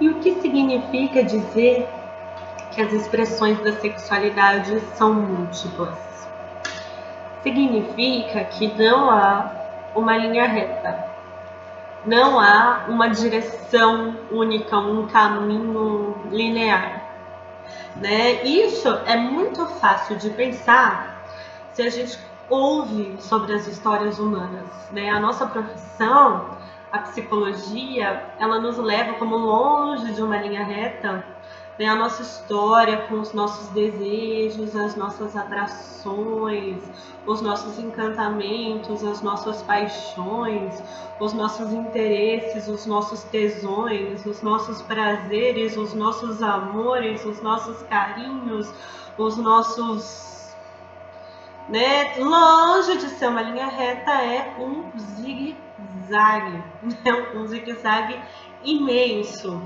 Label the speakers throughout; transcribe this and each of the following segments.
Speaker 1: E o que significa dizer que as expressões da sexualidade são múltiplas? Significa que não há uma linha reta, não há uma direção única, um caminho linear, né? Isso é muito fácil de pensar se a gente ouve sobre as histórias humanas, né? A nossa profissão, a psicologia, ela nos leva como longe de uma linha reta, né? A nossa história com os nossos desejos, as nossas atrações, os nossos encantamentos, as nossas paixões, os nossos interesses, os nossos tesões, os nossos prazeres, os nossos amores, os nossos carinhos, os nossos, né? Longe de ser uma linha reta, é um zigue-zague, né? Um zigue-zague imenso.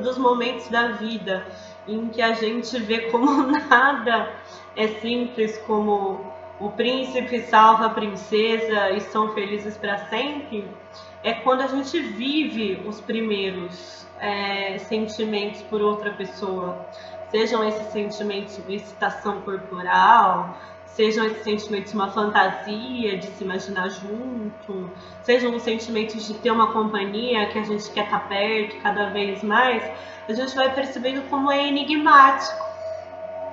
Speaker 1: Dos momentos da vida em que a gente vê como nada é simples, como o príncipe salva a princesa e são felizes para sempre, é quando a gente vive os primeiros sentimentos por outra pessoa. Sejam esses sentimentos de excitação corporal, sejam esses sentimentos de uma fantasia, de se imaginar junto, sejam os sentimentos de ter uma companhia que a gente quer estar perto cada vez mais, a gente vai percebendo como é enigmático.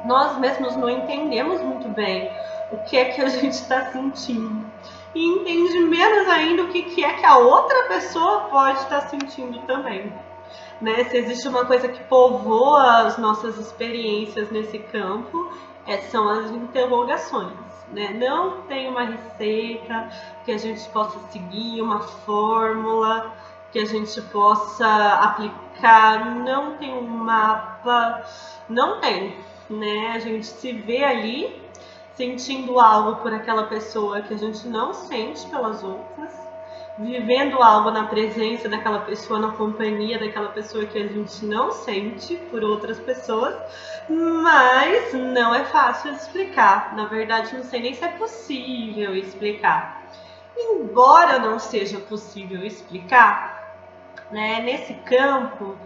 Speaker 1: Nós mesmos não entendemos muito bem o que é que a gente está sentindo. E entende menos ainda o que é que a outra pessoa pode estar sentindo também. Né? Se existe uma coisa que povoa as nossas experiências nesse campo, são as interrogações. Né? Não tem uma receita que a gente possa seguir, uma fórmula que a gente possa aplicar, não tem um mapa, não tem. Né? A gente se vê ali sentindo algo por aquela pessoa que a gente não sente pelas outras, vivendo algo na presença daquela pessoa, na companhia daquela pessoa que a gente não sente por outras pessoas, mas não é fácil de explicar. Na verdade, não sei nem se é possível explicar. Embora não seja possível explicar, né, nesse campo,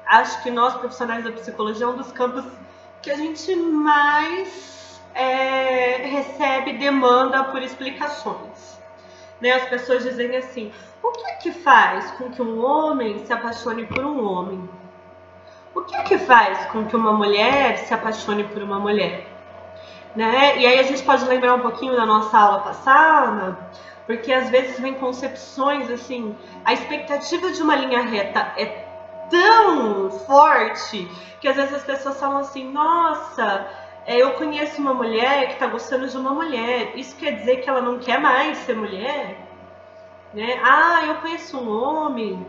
Speaker 1: acho que nós profissionais da psicologia é um dos campos que a gente mais recebe demanda por explicações. Né, as pessoas dizem assim: o que é que faz com que um homem se apaixone por um homem? O que é que faz com que uma mulher se apaixone por uma mulher? Né? E aí a gente pode lembrar um pouquinho da nossa aula passada, porque às vezes vem concepções assim, a expectativa de uma linha reta é tão forte que às vezes as pessoas falam assim: nossa, eu conheço uma mulher que está gostando de uma mulher, isso quer dizer que ela não quer mais ser mulher? Né? Ah, eu conheço um homem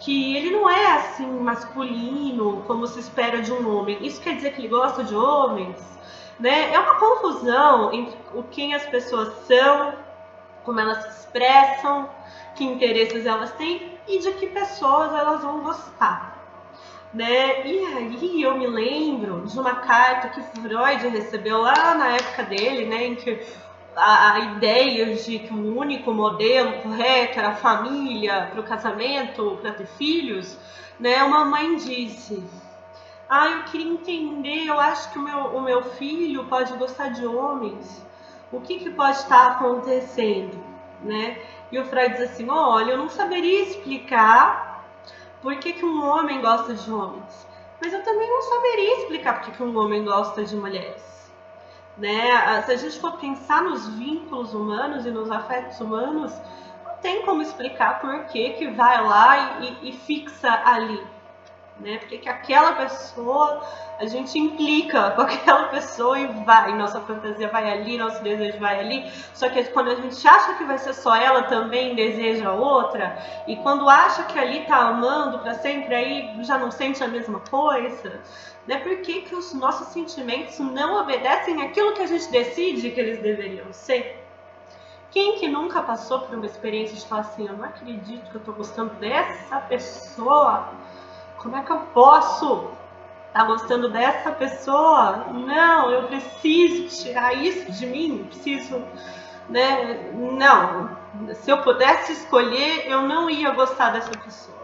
Speaker 1: que ele não é assim masculino como se espera de um homem, isso quer dizer que ele gosta de homens? Né? É uma confusão entre quem as pessoas são, como elas se expressam, que interesses elas têm e de que pessoas elas vão gostar. Né? E aí eu me lembro de uma carta que Freud recebeu lá na época dele, né, em que a ideia de que o único modelo correto era a família para o casamento, para ter filhos, né? Uma mãe disse: eu queria entender, eu acho que o meu filho pode gostar de homens, o que pode estar acontecendo, né? E o Freud diz assim: olha, eu não saberia explicar por que um homem gosta de homens, mas eu também não saberia explicar por que um homem gosta de mulheres. Né? Se a gente for pensar nos vínculos humanos e nos afetos humanos, não tem como explicar por que vai lá e fixa ali. Né? Porque que aquela pessoa, a gente implica com aquela pessoa e vai, nossa fantasia vai ali, nosso desejo vai ali, só que quando a gente acha que vai ser só ela, também deseja outra, e quando acha que ali tá amando para sempre, aí já não sente a mesma coisa, né? Por que os nossos sentimentos não obedecem àquilo que a gente decide que eles deveriam ser? Quem que nunca passou por uma experiência de falar assim: eu não acredito que eu tô gostando dessa pessoa, como é que eu posso estar gostando dessa pessoa? Não, eu preciso tirar isso de mim, preciso, né? Não, se eu pudesse escolher, eu não ia gostar dessa pessoa.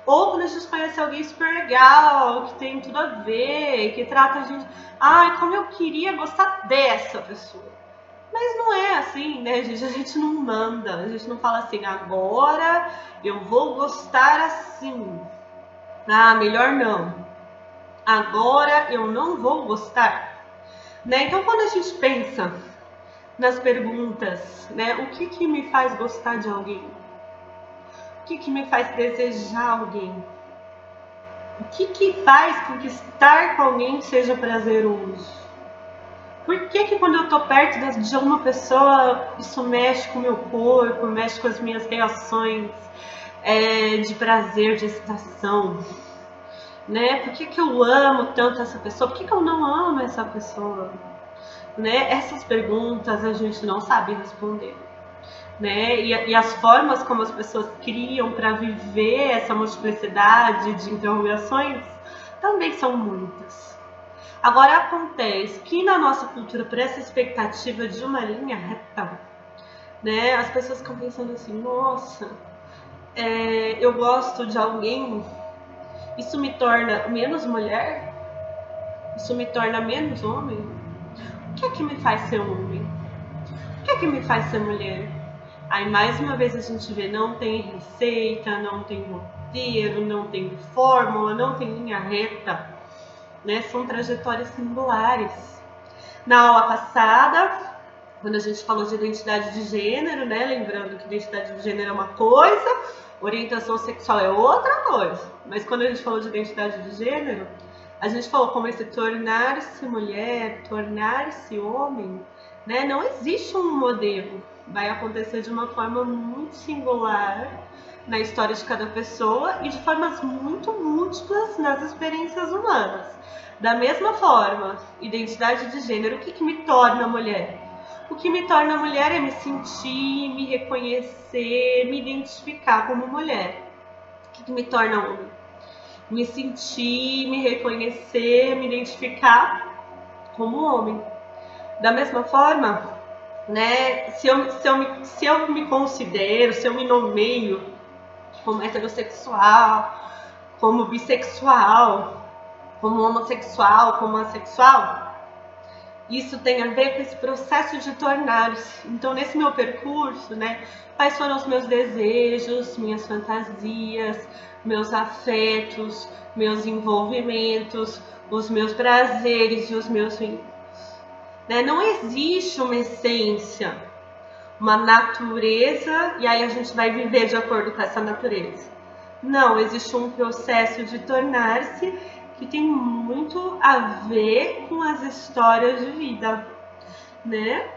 Speaker 1: Ou quando a gente conhece alguém super legal, que tem tudo a ver, que trata a gente... Ai, como eu queria gostar dessa pessoa. Mas não é assim, né, gente? A gente não manda, a gente não fala assim, agora eu vou gostar assim. Ah, melhor não. Agora eu não vou gostar. Né? Então, quando a gente pensa nas perguntas, né, o que que me faz gostar de alguém? O que que me faz desejar alguém? O que que faz com que estar com alguém seja prazeroso? Por que que quando eu tô perto de uma pessoa, isso mexe com o meu corpo, mexe com as minhas reações de prazer, de excitação? Né? Por que que eu amo tanto essa pessoa? Por que que eu não amo essa pessoa? Né? Essas perguntas a gente não sabe responder. Né? E as formas como as pessoas criam para viver essa multiplicidade de interrogações também são muitas. Agora acontece que na nossa cultura, por essa expectativa de uma linha reta, né, as pessoas ficam pensando assim, nossa, eu gosto de alguém, isso me torna menos mulher? Isso me torna menos homem? O que é que me faz ser homem? O que é que me faz ser mulher? Aí mais uma vez a gente vê, não tem receita, não tem roteiro, não tem fórmula, não tem linha reta, né? São trajetórias singulares. Na aula passada, quando a gente falou de identidade de gênero, né? Lembrando que identidade de gênero é uma coisa, orientação sexual é outra coisa. Mas quando a gente falou de identidade de gênero, a gente falou como esse tornar-se mulher, tornar-se homem, né? Não existe um modelo. Vai acontecer de uma forma muito singular na história de cada pessoa e de formas muito múltiplas nas experiências humanas. Da mesma forma, identidade de gênero, o que me torna mulher? O que me torna mulher é me sentir, me reconhecer, me identificar como mulher. O que me torna homem? Me sentir, me reconhecer, me identificar como homem. Da mesma forma, né, se eu me considero, se eu me nomeio como heterossexual, como bissexual, como homossexual, como assexual, isso tem a ver com esse processo de tornar-se. Então, nesse meu percurso, né, quais foram os meus desejos, minhas fantasias, meus afetos, meus envolvimentos, os meus prazeres e os meus vínculos. Né? Não existe uma essência, uma natureza, e aí a gente vai viver de acordo com essa natureza. Não, existe um processo de tornar-se que tem muito a ver com as histórias de vida, né?